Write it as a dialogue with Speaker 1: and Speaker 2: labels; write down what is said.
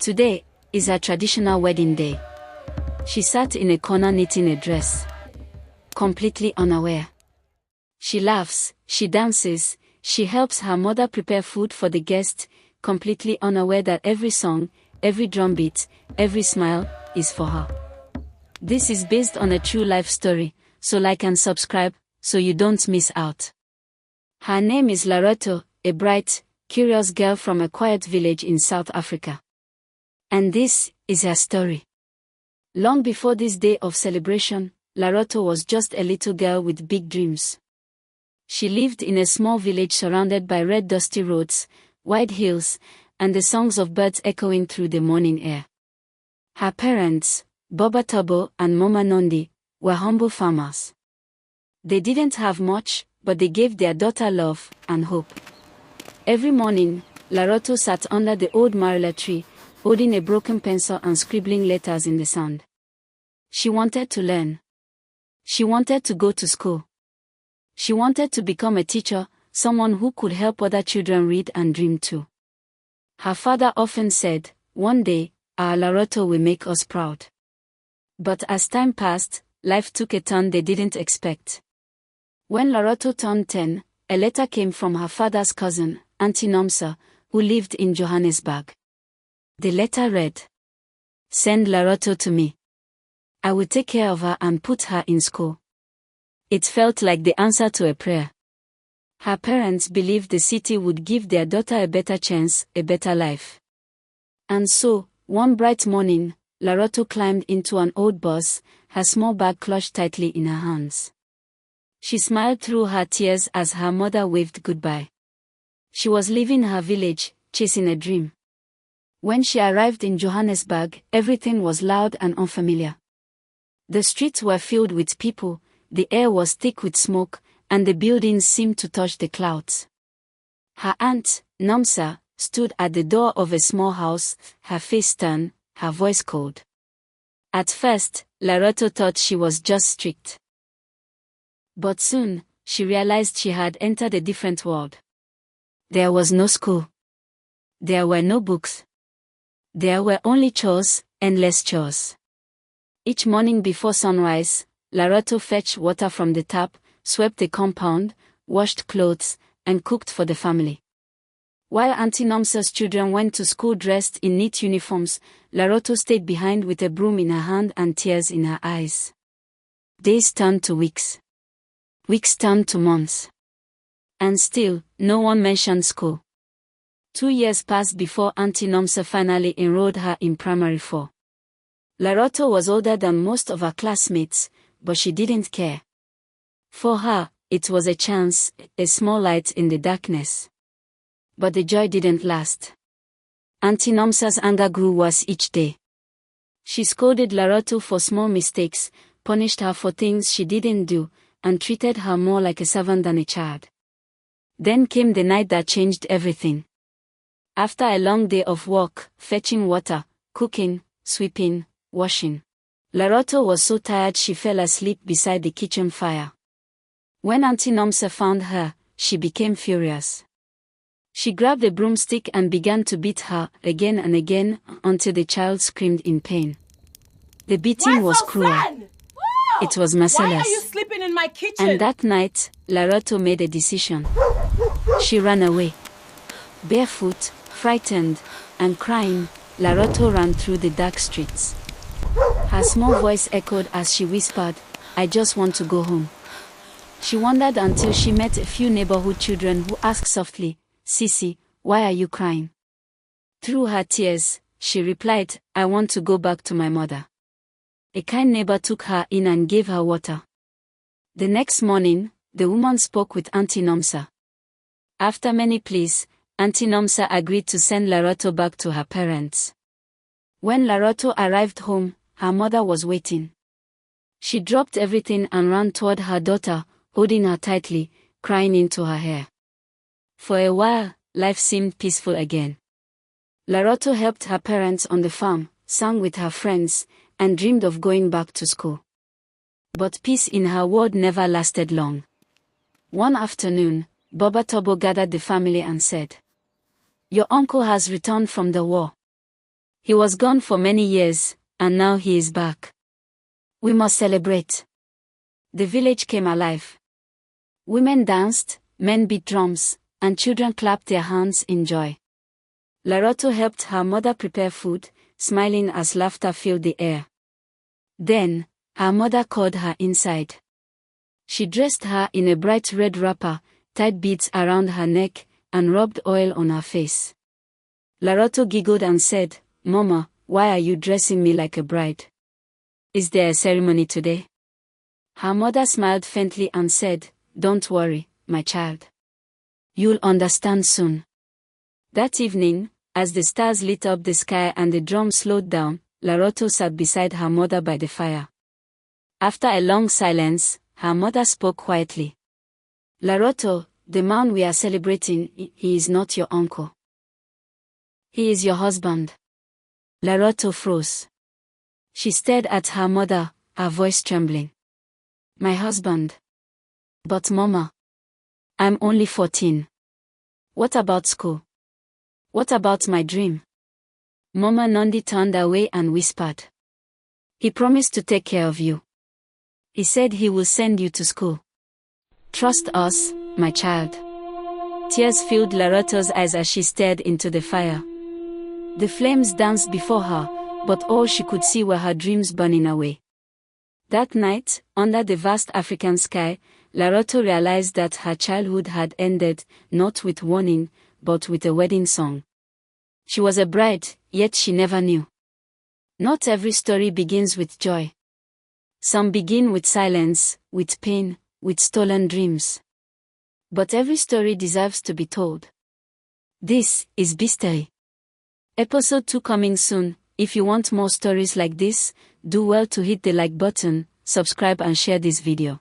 Speaker 1: Today is her traditional wedding day. She sat in a corner knitting a dress, completely unaware. She laughs, she dances, she helps her mother prepare food for the guests, completely unaware that every song, every drumbeat, every smile is for her. This is based on a true life story, so like and subscribe so you don't miss out. Her name is Lerato, a bright, curious girl from a quiet village in South Africa. And this is her story. Long before this day of celebration, Lerato was just a little girl with big dreams. She lived in a small village surrounded by red dusty roads, wide hills, and the songs of birds echoing through the morning air. Her parents, Baba Tobo and Mama Nondi, were humble farmers. They didn't have much, but they gave their daughter love and hope. Every morning, Lerato sat under the old marula tree, holding a broken pencil and scribbling letters in the sand. She wanted to learn. She wanted to go to school. She wanted to become a teacher, someone who could help other children read and dream too. Her father often said, "One day, our Lerato will make us proud." But as time passed, life took a turn they didn't expect. When Lerato turned 10, a letter came from her father's cousin, Auntie Nomsa, who lived in Johannesburg. The letter read, "Send Lerato to me. I will take care of her and put her in school." It felt like the answer to a prayer. Her parents believed the city would give their daughter a better chance, a better life. And so, one bright morning, Lerato climbed into an old bus, her small bag clutched tightly in her hands. She smiled through her tears as her mother waved goodbye. She was leaving her village, chasing a dream. When she arrived in Johannesburg, everything was loud and unfamiliar. The streets were filled with people, the air was thick with smoke, and the buildings seemed to touch the clouds. Her aunt, Nomsa, stood at the door of a small house, her face stern, her voice cold. At first, Lerato thought she was just strict. But soon, she realized she had entered a different world. There was no school. There were no books. There were only chores, endless chores. Each morning before sunrise, Lerato fetched water from the tap, swept the compound, washed clothes, and cooked for the family. While Auntie Nomsa's children went to school dressed in neat uniforms, Lerato stayed behind with a broom in her hand and tears in her eyes. Days turned to weeks. Weeks turned to months. And still, no one mentioned school. 2 years passed before Auntie Nomsa finally enrolled her in primary 4. Lerato was older than most of her classmates, but she didn't care. For her, it was a chance, a small light in the darkness. But the joy didn't last. Auntie Nomsa's anger grew worse each day. She scolded Lerato for small mistakes, punished her for things she didn't do, and treated her more like a servant than a child. Then came the night that changed everything. After a long day of work, fetching water, cooking, sweeping, washing, Lerato was so tired she fell asleep beside the kitchen fire. When Auntie Nomsa found her, she became furious. She grabbed a broomstick and began to beat her again and again until the child screamed in pain. The beating was cruel. It was merciless.
Speaker 2: Why are you sleeping in my kitchen?
Speaker 1: And that night, Lerato made a decision. She ran away. Barefoot, frightened, and crying, Lerato ran through the dark streets. Her small voice echoed as she whispered, "I just want to go home." She wandered until she met a few neighborhood children who asked softly, "Sissy, why are you crying?" Through her tears, she replied, "I want to go back to my mother." A kind neighbor took her in and gave her water. The next morning, the woman spoke with Auntie Nomsa. After many pleas, Auntie Nomsa agreed to send Lerato back to her parents. When Lerato arrived home, her mother was waiting. She dropped everything and ran toward her daughter, holding her tightly, crying into her hair. For a while, life seemed peaceful again. Lerato helped her parents on the farm, sang with her friends, and dreamed of going back to school. But peace in her world never lasted long. One afternoon, Baba Tobo gathered the family and said, "Your uncle has returned from the war. He was gone for many years, and now he is back. We must celebrate. The village came alive. Women danced, men beat drums, and children clapped their hands in joy. Lerato helped her mother prepare food, smiling as laughter filled the air. Then, her mother called her inside. She dressed her in a bright red wrapper, tied beads around her neck, and rubbed oil on her face. Lerato giggled and said, "Mama, why are you dressing me like a bride? Is there a ceremony today?" Her mother smiled faintly and said, "Don't worry, my child. You'll understand soon." That evening, as the stars lit up the sky and the drum slowed down, Lerato sat beside her mother by the fire. After a long silence, her mother spoke quietly. "Lerato, the man we are celebrating, he is not your uncle. He is your husband." Lerato froze. She stared at her mother, her voice trembling. "My husband? But Mama, I'm only 14. What about school? What about my dream?" Mama Nandi turned away and whispered, "He promised to take care of you. He said he will send you to school. Trust us, my child." Tears filled Lerato's eyes as she stared into the fire. The flames danced before her, but all she could see were her dreams burning away. That night, under the vast African sky, Lerato realized that her childhood had ended, not with warning, but with a wedding song. She was a bride, yet she never knew. Not every story begins with joy. Some begin with silence, with pain, with stolen dreams. But every story deserves to be told. This is Bistory. Episode 2 coming soon. If you want more stories like this, do well to hit the like button, subscribe and share this video.